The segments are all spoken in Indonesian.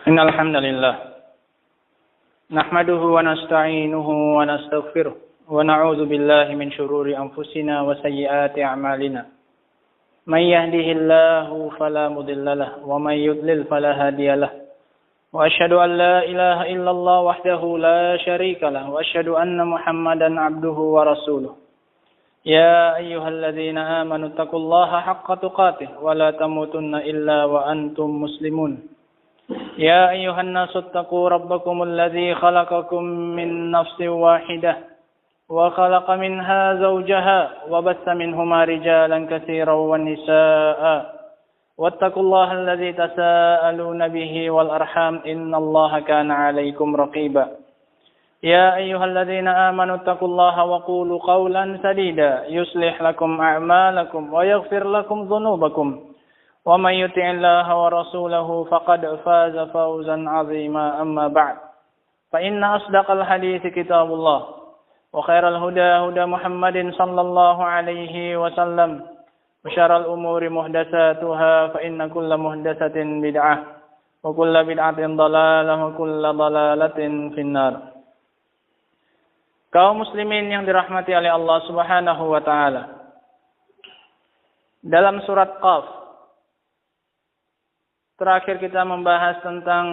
إن الحمد لله نحمده ونستعينه ونستغفره ونعوذ بالله من شرور أنفسنا وسيئات أعمالنا من يهده الله فلا مضل له ومن يضلل فلا هادي له وأشهد أن لا إله إلا الله وحده لا شريك له وأشهد أن محمدا عبده ورسوله يا أيها الذين آمنوا اتقوا الله حق تقاته ولا تموتن إلا وأنتم مسلمون يا أيها الناس اتقوا ربكم الذي خلقكم من نفس واحدة وخلق منها زوجها وبث منهما رجالا كثيرا ونساء واتقوا الله الذي تساءلون به والأرحام إن الله كان عليكم رقيبا يا أيها الذين آمنوا اتقوا الله وقولوا قولا سديدا يصلح لكم أعمالكم ويغفر لكم ذنوبكم ومن يطع الله ورسوله فقد فاز فوزا عظيما أما بعد فإن أصدق الحديث كتاب الله وخير الهدى هدى محمد صلى الله عليه وسلم وشر الأمور محدثاتها فإن كل محدثة بدعة وكل بدعة ضلالة وكل ضلالة في النار. Kaum muslimin yang dirahmati oleh Allah Subhanahu wa taala. Dalam surat Qaf terakhir kita membahas tentang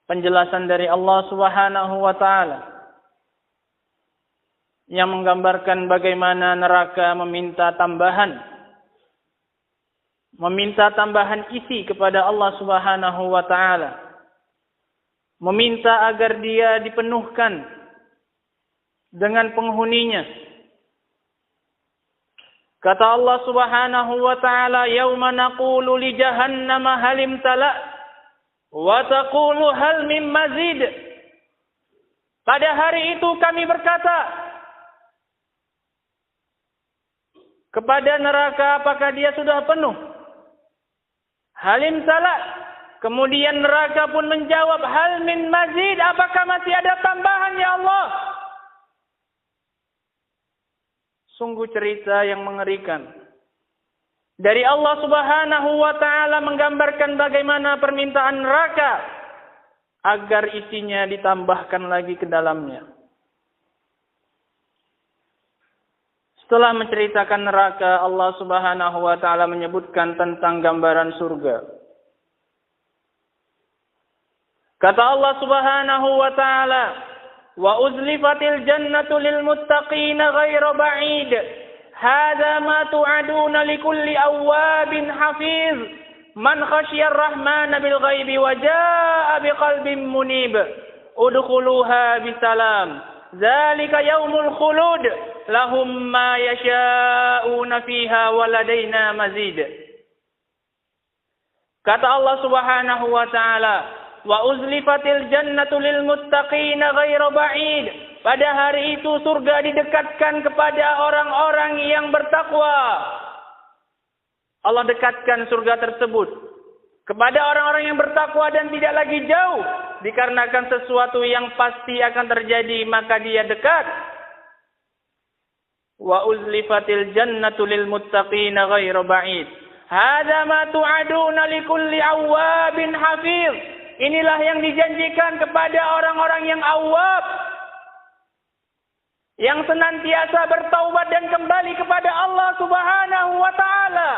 penjelasan dari Allah Subhanahu wa taala yang menggambarkan bagaimana neraka meminta tambahan isi kepada Allah Subhanahu wa taala. Meminta agar dia dipenuhkan dengan penghuninya. Kata Allah Subhanahu wa taala, "Yauma naqulu li jahannama hal imtala' wa taqulu hal mim mazid." Pada hari itu kami berkata kepada neraka, apakah dia sudah penuh? Hal imtala'. Kemudian neraka pun menjawab, hal min mazid, apakah masih ada tambahan ya Allah? Sungguh cerita yang mengerikan. Dari Allah Subhanahu wa taala menggambarkan bagaimana permintaan neraka agar isinya ditambahkan lagi ke dalamnya. Setelah menceritakan neraka, Allah Subhanahu wa taala menyebutkan tentang gambaran surga. Kata Allah Subhanahu wa taala, wa uzlifatil jannatu lil muttaqina ghairu ba'id. Hadza ma tu'aduna likulli awwabin hafiz. Man khasyiyar rahmana bil ghaibi wa jaa'a biqalbin munib. Udkhuluha bisalam. Dzalika yaumul khulud. Lahum ma yasha'una fiha wa ladaina mazid. Kata Allah Subhanahu wa taala, wa uzlifatil jannatu lil muttaqina ghairu ba'id. Pada hari itu surga didekatkan kepada orang-orang yang bertakwa. Allah dekatkan surga tersebut kepada orang-orang yang bertakwa dan tidak lagi jauh, dikarenakan sesuatu yang pasti akan terjadi maka dia dekat. Wa uzlifatil jannatu lil muttaqina ghairu ba'id. Hadza ma tu'aduna likulli awwabin hafiz. Inilah yang dijanjikan kepada orang-orang yang awwab, yang senantiasa bertaubat dan kembali kepada Allah Subhanahu wa taala.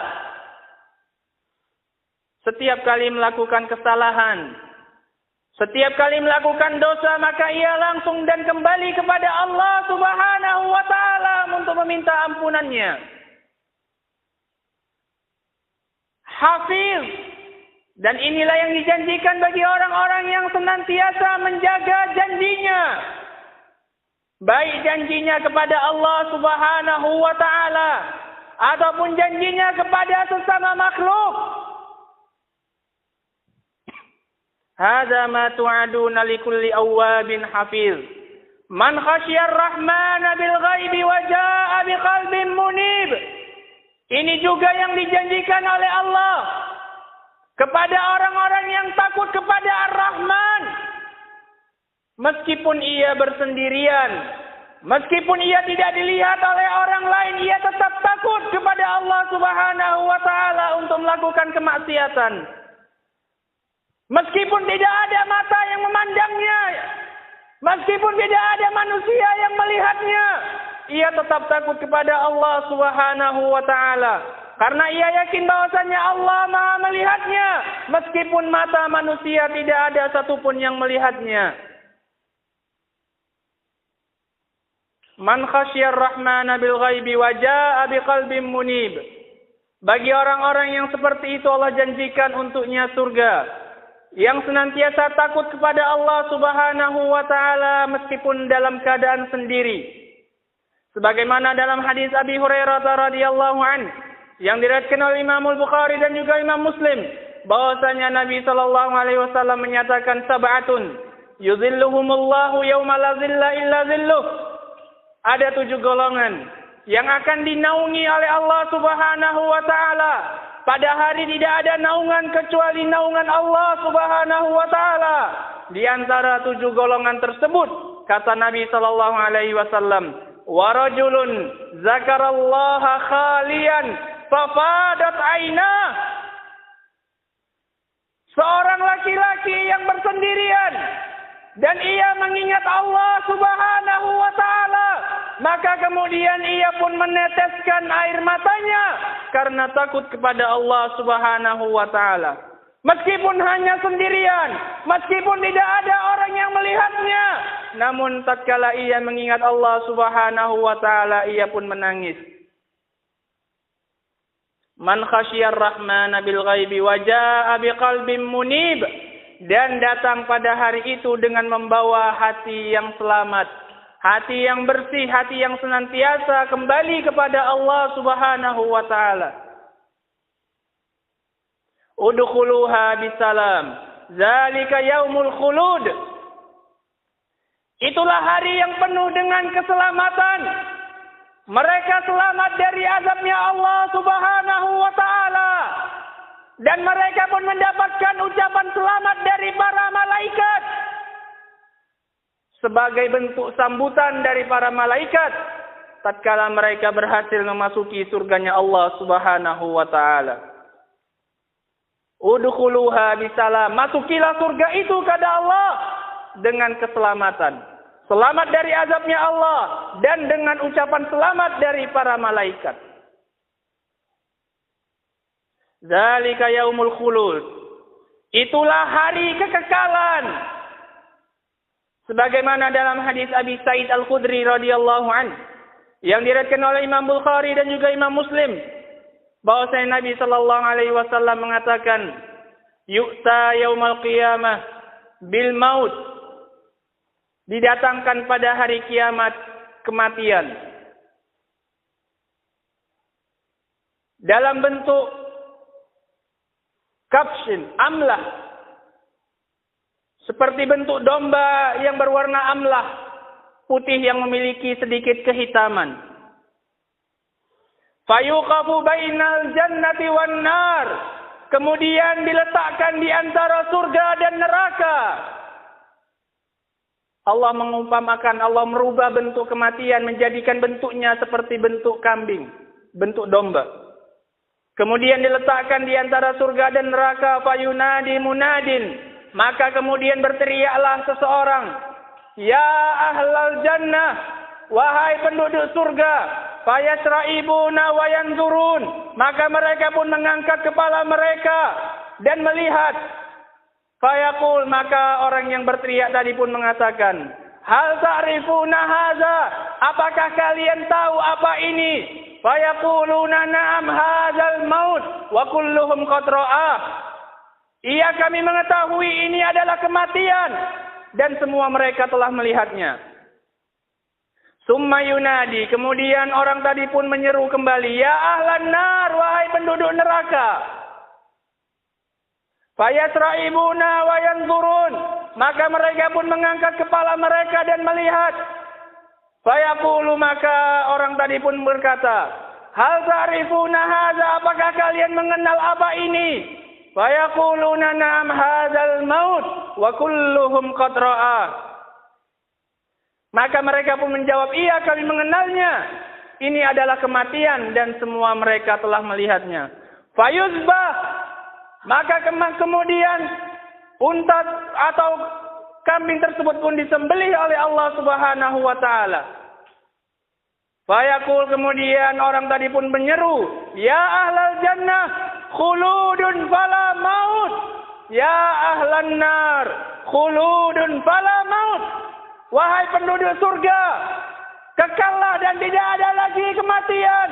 Setiap kali melakukan kesalahan, setiap kali melakukan dosa, maka ia langsung dan kembali kepada Allah Subhanahu wa taala untuk meminta ampunannya. Hafiz. Dan inilah yang dijanjikan bagi orang-orang yang senantiasa menjaga janjinya. Baik janjinya kepada Allah Subhanahu wa taala ataupun janjinya kepada sesama makhluk. Hadza ma tu'aduna likulli awwabin hafiz. Man khasyiyar rahmana bil ghaibi wa jaa'a biqalbin munib. Ini juga yang dijanjikan oleh Allah kepada orang-orang yang takut kepada Ar-Rahman. Meskipun ia bersendirian, meskipun ia tidak dilihat oleh orang lain, ia tetap takut kepada Allah Subhanahu wa taala untuk melakukan kemaksiatan. Meskipun tidak ada mata yang memandangnya, meskipun tidak ada manusia yang melihatnya, ia tetap takut kepada Allah Subhanahu wa taala. Karena ia yakin bahwasanya Allah Maha melihatnya, meskipun mata manusia tidak ada satupun yang melihatnya. Man khasyar rahmana bil ghaibi wa jaa'a biqalbin munib. Bagi orang-orang yang seperti itu Allah janjikan untuknya surga, yang senantiasa takut kepada Allah Subhanahu wa taala meskipun dalam keadaan sendiri. Sebagaimana dalam hadis Abi Hurairah radhiyallahu an yang diriwayatkan oleh Imam Al-Bukhari dan juga Imam Muslim, bahwasanya Nabi sallallahu alaihi wasallam menyatakan sab'atun yuzilluhumullahu yauma la zilla illa zilluh. Ada 7 golongan yang akan dinaungi oleh Allah Subhanahu wa taala. Pada hari tidak ada naungan kecuali naungan Allah Subhanahu wa taala. Di antara 7 golongan tersebut, kata Nabi sallallahu alaihi wasallam, wa rajulun zakarallaha khalian fafadat ainah. Seorang laki-laki yang bersendirian dan ia mengingat Allah Subhanahu wa taala, maka kemudian ia pun meneteskan air matanya karena takut kepada Allah Subhanahu wa taala. Meskipun hanya sendirian, meskipun tidak ada orang yang melihatnya, namun tatkala ia mengingat Allah Subhanahu wa taala, ia pun menangis. Man khasyar rahmana bil ghaibi wa jaa'a biqalbin munib. Dan datang pada hari itu dengan membawa hati yang selamat, hati yang bersih, hati yang senantiasa kembali kepada Allah Subhanahu wa taala. Udkhuluha bisalam, zalika yaumul khulud. Itulah hari yang penuh dengan keselamatan. Mereka selamat dari azabnya Allah Subhanahu wa taala. Dan mereka pun mendapatkan ucapan selamat dari para malaikat. Sebagai bentuk sambutan dari para malaikat tatkala mereka berhasil memasuki surganya Allah Subhanahu wa taala. Udkhuluha bisalam, masukilah surga itu kata Allah dengan keselamatan. Selamat dari azabnya Allah dan dengan ucapan selamat dari para malaikat. Zalika yaumul khulud. Itulah hari kekekalan. Sebagaimana dalam hadis Abi Sa'id Al-Khudri radhiyallahu an yang diriwayatkan oleh Imam Bukhari dan juga Imam Muslim, bahwasanya Nabi sallallahu alaihi wasallam mengatakan, "Yu'ta yaumal qiyamah bil maut." Didatangkan pada hari kiamat kematian dalam bentuk kapsin, amlah. Seperti bentuk domba yang berwarna amlah, putih yang memiliki sedikit kehitaman. Fayuqafu bainal jannati wan nar. Kemudian diletakkan di antara surga dan neraka. Allah mengumpamakan, Allah merubah bentuk kematian menjadikan bentuknya seperti bentuk kambing, bentuk domba. Kemudian diletakkan di antara surga dan neraka, fayunadi munadin, maka kemudian berteriaklah seseorang, ya ahlal jannah, wahai penduduk surga, fayasra'ibuna wa yanzurun, maka mereka pun mengangkat kepala mereka dan melihat. Fayaqul, maka orang yang berteriak tadi pun mengatakan, hal ta'rifuna hadza, apakah kalian tahu apa ini? Fayaquluna na'am hadzal maut wa kulluhum qad ra'ah. Iya, kami mengetahui ini adalah kematian dan semua mereka telah melihatnya. Summa yunadi, kemudian orang tadi pun menyeru kembali, ya ahlan nar, wahai penduduk neraka. Fayasra'ibuna wa yanzurun, maka mereka pun mengangkat kepala mereka dan melihat. Fayaqulu, maka orang tadi pun berkata, hal ta'rifuna hadza, apakah kalian mengenal apa ini? Fayaquluna na'am hadzal maut wa kulluhum qad ra'ah. Maka mereka pun menjawab, iya kami mengenalnya. Ini adalah kematian dan semua mereka telah melihatnya. Fayuzbah, maka kemudian unta atau kambing tersebut pun disembelih oleh Allah Subhanahu wa taala. Fayaqul, kemudian orang tadi pun menyeru, ya ahlal jannah khuludun fala maut, ya ahlan nar khuludun fala maut. Wahai penduduk surga, kekallah dan tidak ada lagi kematian.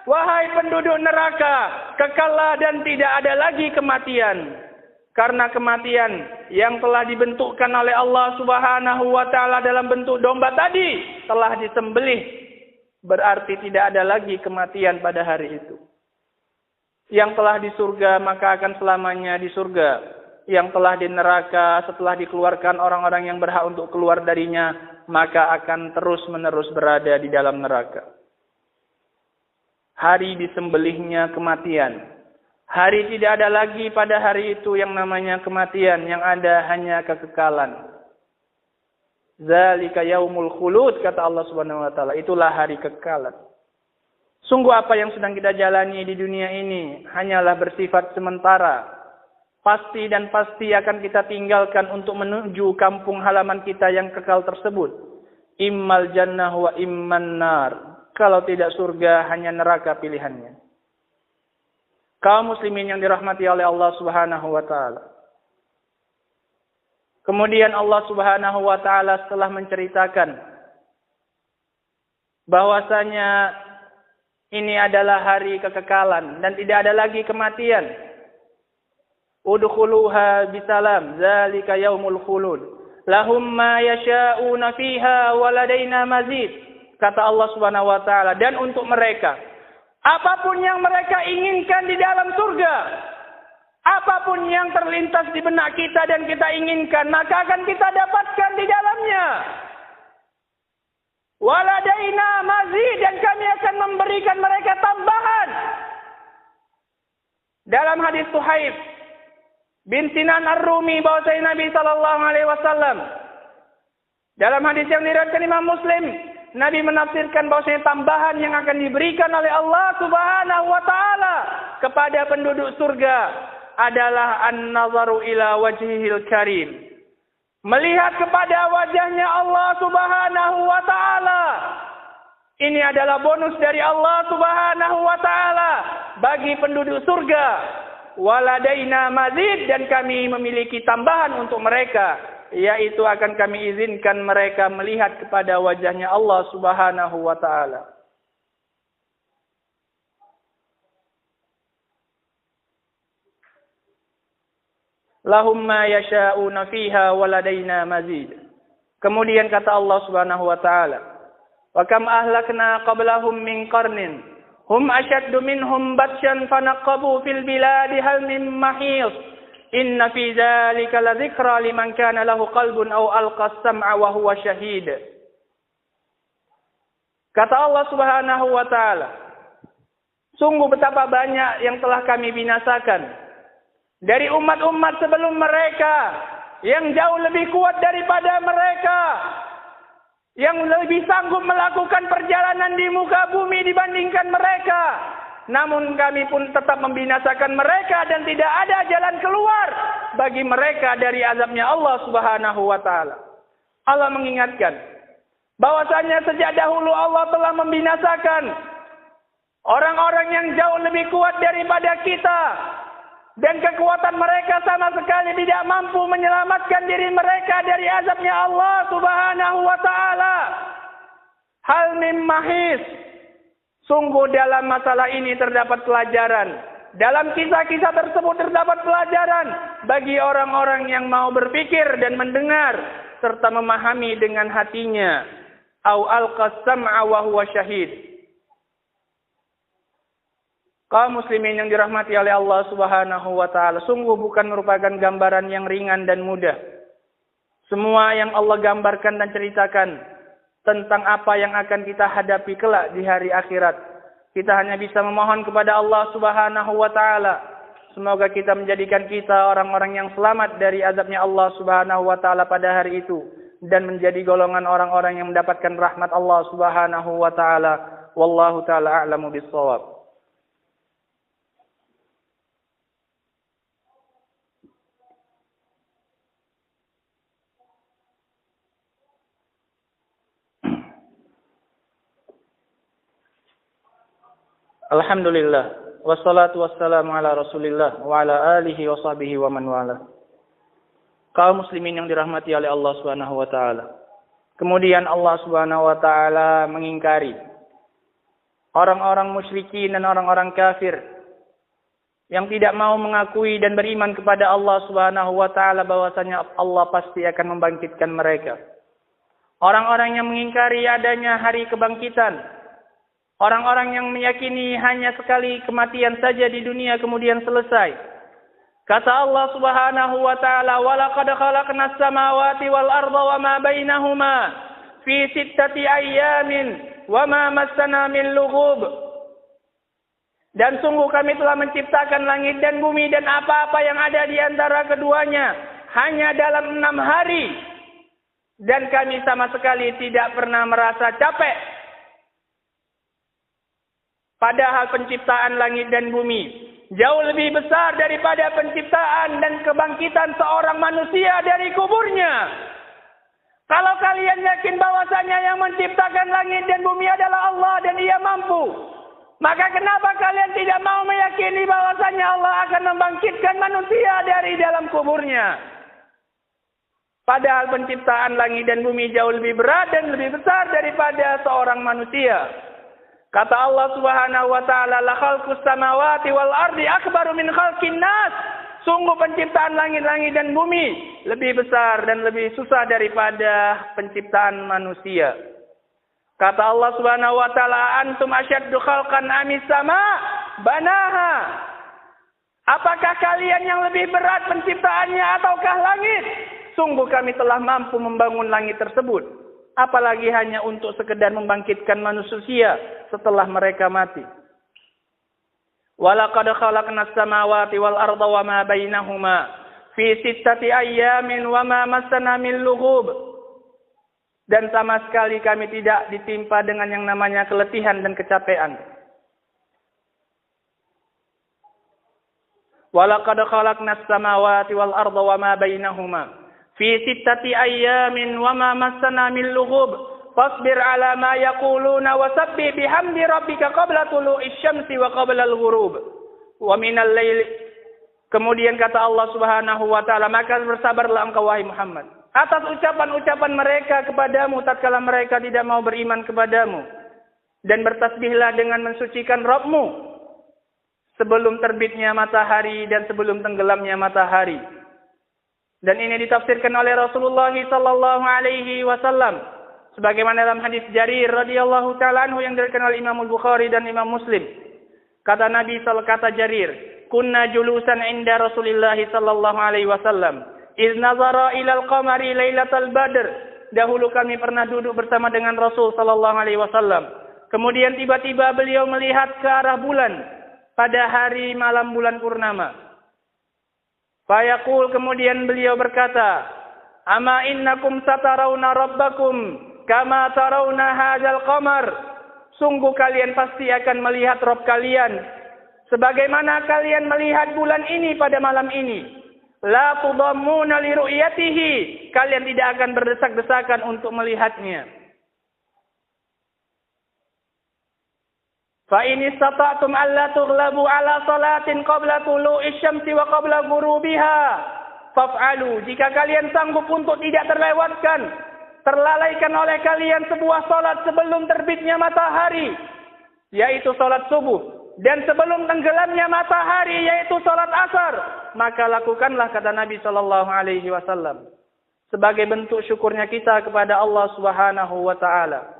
Wahai penduduk neraka, kekallah dan tidak ada lagi kematian. Karena kematian yang telah dibentukkan oleh Allah Subhanahu wa taala dalam bentuk domba tadi telah disembelih, berarti tidak ada lagi kematian pada hari itu. Yang telah di surga maka akan selamanya di surga. Yang telah di neraka setelah dikeluarkan orang-orang yang berhak untuk keluar darinya, maka akan terus-menerus berada di dalam neraka. Hari disembelihnya kematian. Hari tidak ada lagi pada hari itu yang namanya kematian, yang ada hanya kekekalan. Zalika yaumul khulud, kata Allah Subhanahu wa taala, itulah hari kekekalan. Sungguh apa yang sedang kita jalani di dunia ini hanyalah bersifat sementara. Pasti dan pasti akan kita tinggalkan untuk menuju kampung halaman kita yang kekal tersebut. Immal jannah wa imman nar. Kalau tidak surga, hanya neraka pilihannya. Kaum muslimin yang dirahmati oleh Allah Subhanahu wa taala. Kemudian Allah Subhanahu wa taala setelah menceritakan bahwasanya ini adalah hari kekekalan dan tidak ada lagi kematian. Udkhuluha bisalam, zalika yaumul khulud. Lahum ma yasha'una fiha wa ladaina mazid. Kata Allah Subhanahu wa taala, dan untuk mereka apapun yang mereka inginkan di dalam surga, apapun yang terlintas di benak kita dan kita inginkan, maka akan kita dapatkan di dalamnya. Wa ladaina mazid, dan kami akan memberikan mereka tambahan. Dalam hadis Suhaib bin Sinan Ar-Rumi bahwasanya Nabi sallallahu alaihi wasallam dalam hadis yang diriwayatkan Imam Muslim, Nabi menafsirkan bahwasanya tambahan yang akan diberikan oleh Allah Subhanahu wa taala kepada penduduk surga adalah an-nazaru ila wajhihil karim. Melihat kepada wajahnya Allah Subhanahu wa taala. Ini adalah bonus dari Allah Subhanahu wa taala bagi penduduk surga. Waladaina mazid, dan kami memiliki tambahan untuk mereka, yaitu akan kami izinkan mereka melihat kepada wajahnya Allah Subhanahu wa taala. Lahum ma yasha'una fiha waladaina mazid. Kemudian kata Allah Subhanahu wa taala, wa kam ahlakna qablahum min qarnin hum ashaddu minhum batsyan fanaqabu fil biladi hal min mahis. Inna fi dzalika ladzikra liman kana lahu qalbun aw alqa as-sam'a wa huwa syahid. Kata Allah Subhanahu wa taala, sungguh betapa banyak yang telah kami binasakan dari umat-umat sebelum mereka yang jauh lebih kuat daripada mereka, yang lebih sanggup melakukan perjalanan di muka bumi dibandingkan mereka. Namun kami pun tetap membinasakan mereka dan tidak ada jalan keluar bagi mereka dari azabnya Allah Subhanahu wa taala. Allah mengingatkan bahwasanya sejak dahulu Allah telah membinasakan orang-orang yang jauh lebih kuat daripada kita, dan kekuatan mereka sama sekali tidak mampu menyelamatkan diri mereka dari azabnya Allah Subhanahu wa taala. Hal mim mahis. Sungguh dalam masalah ini terdapat pelajaran. Dalam kisah-kisah tersebut terdapat pelajaran bagi orang-orang yang mau berpikir dan mendengar serta memahami dengan hatinya. Au alqas sam'a wa huwa syahid. Kaum muslimin yang dirahmati oleh Allah Subhanahu wa taala, sungguh bukan merupakan gambaran yang ringan dan mudah. Semua yang Allah gambarkan dan ceritakan tentang apa yang akan kita hadapi kelak di hari akhirat, kita hanya bisa memohon kepada Allah Subhanahu wa taala. Semoga kita menjadikan kita orang-orang yang selamat dari azabnya Allah Subhanahu wa taala pada hari itu, dan menjadi golongan orang-orang yang mendapatkan rahmat Allah Subhanahu wa taala. Wallahu taala a'lamu bis-shawab. Alhamdulillah. Wassalatu wassalamu ala Rasulillah wa ala alihi wa sahbihi wa man wala. Kaum muslimin yang dirahmati oleh Allah Subhanahu wa taala. Kemudian Allah Subhanahu wa taala mengingkari orang-orang musyrikin dan orang-orang kafir yang tidak mau mengakui dan beriman kepada Allah Subhanahu wa taala bahwasanya Allah pasti akan membangkitkan mereka. Orang-orang yang mengingkari adanya hari kebangkitan, orang-orang yang meyakini hanya sekali kematian saja di dunia kemudian selesai. Kata Allah Subhanahu wa taala, "Wa laqad khalaqnas samawati wal arda wa ma bainahuma fi sittati ayyamin wa ma massana min lughub." Dan sungguh kami telah menciptakan langit dan bumi dan apa-apa yang ada di antara keduanya hanya dalam 6 hari. Dan kami sama sekali tidak pernah merasa capek. Padahal penciptaan langit dan bumi jauh lebih besar daripada penciptaan dan kebangkitan seorang manusia dari kuburnya. Kalau kalian yakin bahwasanya yang menciptakan langit dan bumi adalah Allah dan Ia mampu, maka kenapa kalian tidak mau meyakini bahwasanya Allah akan membangkitkan manusia dari dalam kuburnya? Padahal penciptaan langit dan bumi jauh lebih berat dan lebih besar daripada seorang manusia. Kata Allah Subhanahu wa taala, "La khalqus samawati wal ardi akbaru min khalqin nas." Sungguh penciptaan langit-langit dan bumi lebih besar dan lebih susah daripada penciptaan manusia. Kata Allah Subhanahu wa taala, "Antum asyaddu khalqan amis sama banaha." Apakah kalian yang lebih berat penciptaannya ataukah langit? Sungguh kami telah mampu membangun langit tersebut. Apalagi hanya untuk sekedar membangkitkan manusia setelah mereka mati. Walaqad khalaqnas samawati wal arda wa ma bainahuma fi sittati ayyamin wa ma massana min lughub. Dan sama sekali kami tidak ditimpa dengan yang namanya keletihan dan kecapean. Walaqad khalaqnas samawati wal arda wa ma bainahuma fi sittati ayyamin wa ma massana min lughub fasbir ala ma yaquluna wa sabbih bihamdi rabbika qabla tulu'isy syamsi wa qabla al-ghurub wa minal laili. Kemudian kata Allah Subhanahu wa taala, maka bersabarlah engkau wahai Muhammad atas ucapan-ucapan mereka kepadamu tatkala mereka tidak mau beriman kepadamu, dan bertasbihlah dengan mensucikan Rabbmu sebelum terbitnya matahari dan sebelum tenggelamnya matahari. Dan ini ditafsirkan oleh Rasulullah sallallahu alaihi wasallam sebagaimana dalam hadis Jarir radhiyallahu taala anhu yang diriwayatkan oleh Imam Bukhari dan Imam Muslim. Kata Nabi kata Jarir, "Kunna julusan inda Rasulillah sallallahu alaihi wasallam, iz nazara ila al-qamari lailatal badr." Dahulu kami pernah duduk bersama dengan Rasul sallallahu alaihi wasallam. Kemudian tiba-tiba beliau melihat ke arah bulan pada hari malam bulan purnama. Fayaqul, kemudian beliau berkata, "Ama innakum satarawna rabbakum kama tarawna hadzal qamar." Sungguh kalian pasti akan melihat Rabb kalian sebagaimana kalian melihat bulan ini pada malam ini. La tudammuna li ru'yatihi. Kalian tidak akan berdesak-desakan untuk melihatnya. Fa in istata'tum alla tughlabu ala salatin qabla tulu'isy syamsi wa qabla ghurubiha faf'alu. Jika kalian sanggup untuk tidak terlalaikan oleh kalian sebuah salat sebelum terbitnya matahari, yaitu salat subuh, dan sebelum tenggelamnya matahari, yaitu salat asar, maka lakukanlah, kata Nabi sallallahu alaihi wasallam, sebagai bentuk syukurnya kita kepada Allah Subhanahu wa taala.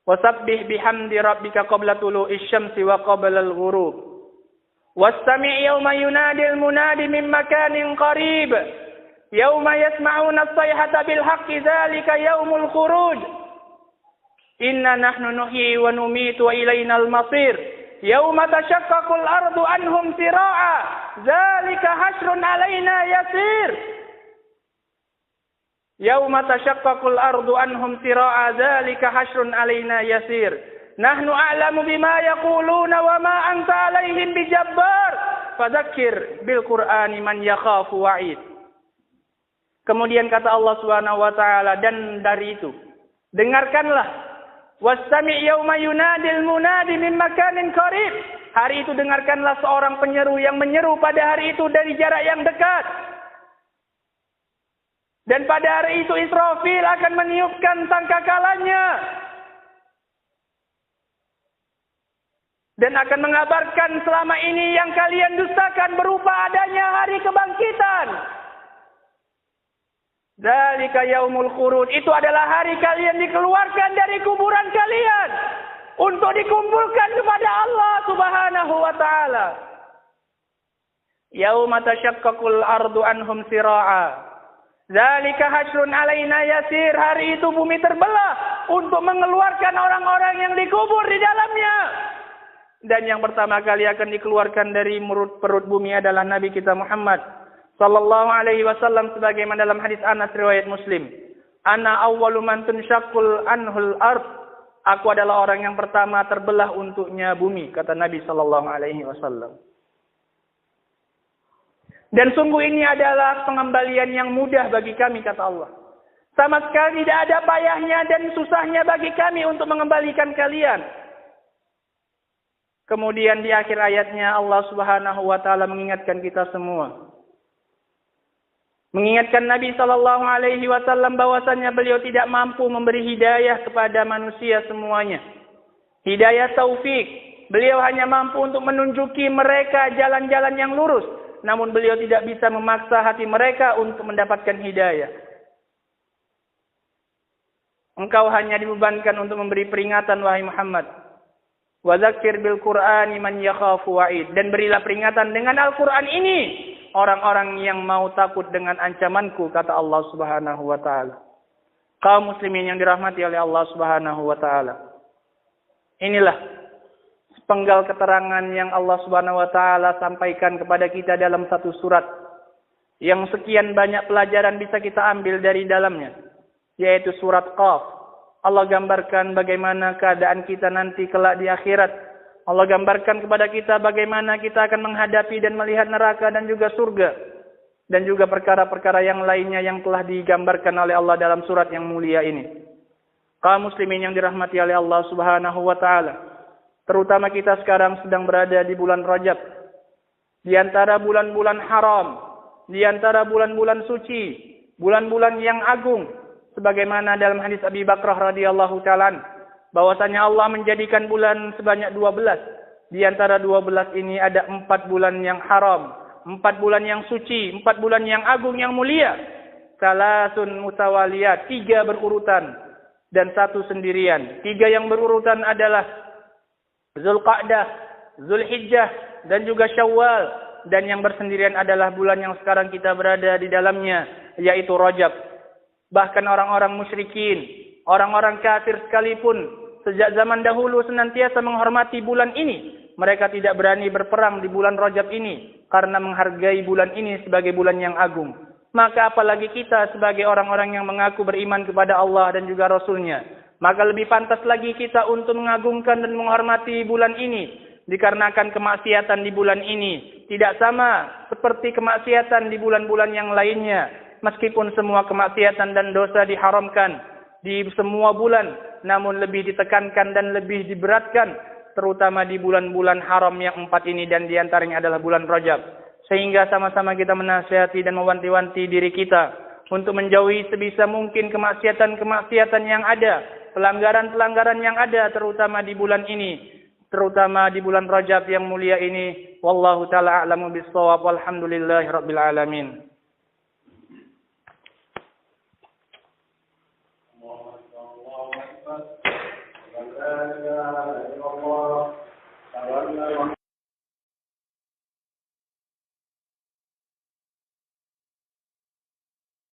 Wasabbih bihamdi rabbika qabla tulu'isy syamsi wa qabla al-ghurub. Wastami' yawma yunadil munadi min makanin qarib. Yawma yasma'una as-sayhata bil haqqi dzalika yaumul khuruj. Inna nahnu nuhyi wa numitu wa ilaina al-masir. Yawma tashaqqaqul ardu anhum sira'a. Dzalika hasrun 'alaina yasir. Yauma tashaqqaqul ardu anhum sira'a dzalika hasrun 'alaina yasir. Nahnu a'lamu bima yaquluna wa ma anta 'alaihim bijabbar. Fadzakir bil Qur'ani man yakhafu wa'id. Kemudian kata Allah Subhanahu wa taala, dan dari itu dengarkanlah Wastami' yauma yunadil munadi min makanin qarib. Hari itu dengarkanlah seorang penyeru yang menyeru pada hari itu dari jarak yang dekat. Dan pada hari itu Israfil akan meniupkan sangkakalanya. Dan akan mengabarkan selama ini yang kalian dustakan berupa adanya hari kebangkitan. Dzalika yaumul khurud. Itu adalah hari kalian dikeluarkan dari kuburan kalian untuk dikumpulkan kepada Allah Subhanahu wa taala. Yauma tashaqqaqul ardu anhum sira'a. Dzalika hasrun alaina yasir. Hari itu bumi terbelah untuk mengeluarkan orang-orang yang dikubur di dalamnya. Dan yang pertama kali akan dikeluarkan dari perut bumi adalah Nabi kita Muhammad sallallahu alaihi wasallam, sebagaimana dalam hadis Anas riwayat Muslim. Ana awwalu man tunshaqqul anhul ard. Aku adalah orang yang pertama terbelah untuknya bumi, kata Nabi sallallahu alaihi wasallam. Dan sungguh ini adalah pengembalian yang mudah bagi kami, kata Allah. Sama sekali tidak ada payahnya dan susahnya bagi kami untuk mengembalikan kalian. Kemudian di akhir ayatnya Allah Subhanahu wa taala mengingatkan kita semua. Mengingatkan Nabi sallallahu alaihi wasallam bahwasanya beliau tidak mampu memberi hidayah kepada manusia semuanya. Hidayah taufik. Beliau hanya mampu untuk menunjuki mereka jalan-jalan yang lurus. Namun beliau tidak bisa memaksa hati mereka untuk mendapatkan hidayah. Engkau hanya dibebankan untuk memberi peringatan, wahai Muhammad. Wa dzakir bil Qur'ani man yakhafu wa'id. Dan berilah peringatan dengan Al-Quran ini orang-orang yang mau takut dengan ancamanku, kata Allah Subhanahu wa taala. Kaum muslimin yang dirahmati oleh Allah Subhanahu wa taala. Inilah sepenggal keterangan yang Allah Subhanahu wa taala sampaikan kepada kita dalam satu surat yang sekian banyak pelajaran bisa kita ambil dari dalamnya, yaitu surat Qaf. Allah gambarkan bagaimana keadaan kita nanti kelak di akhirat. Allah gambarkan kepada kita bagaimana kita akan menghadapi dan melihat neraka dan juga surga. Dan juga perkara-perkara yang lainnya yang telah digambarkan oleh Allah dalam surat yang mulia ini. Kaum muslimin yang dirahmati oleh Allah Subhanahu wa taala. Terutama kita sekarang sedang berada di bulan Rajab. Di antara bulan-bulan haram. Di antara bulan-bulan suci. Bulan-bulan yang agung. Sebagaimana dalam hadis Abi Bakrah radhiyallahu ta'ala, bahwasanya Allah menjadikan bulan sebanyak 12. Di antara 12 ini ada 4 bulan yang haram, 4 bulan yang suci, 4 bulan yang agung, yang mulia. Salasun mutawaliyat, 3 berurutan dan 1 sendirian. 3 yang berurutan adalah Zulqa'dah, Zulhijjah dan juga Syawal. Dan yang bersendirian adalah bulan yang sekarang kita berada di dalamnya, yaitu Rajab. Bahkan orang-orang musyrikin, orang-orang kafir sekalipun, sejak zaman dahulu senantiasa menghormati bulan ini. Mereka tidak berani berperang di bulan Rajab ini, karena menghargai bulan ini sebagai bulan yang agung. Maka apalagi kita sebagai orang-orang yang mengaku beriman kepada Allah dan juga Rasul-Nya. Maka lebih pantas lagi kita untuk mengagungkan dan menghormati bulan ini. Dikarenakan kemaksiatan di bulan ini tidak sama seperti kemaksiatan di bulan-bulan yang lainnya. Meskipun semua kemaksiatan dan dosa diharamkan di semua bulan, namun lebih ditekankan dan lebih diberatkan, terutama di bulan-bulan haram yang 4 ini, dan diantaranya adalah bulan Rajab. Sehingga sama-sama kita menasihati dan mewanti-wanti diri kita untuk menjauhi sebisa mungkin kemaksiatan-kemaksiatan yang ada, pelanggaran-pelanggaran yang ada, terutama di bulan ini, terutama di bulan Rajab yang mulia ini. Wallahu ta'ala a'lamu bis-shawab. Walhamdulillahirabbil alamin.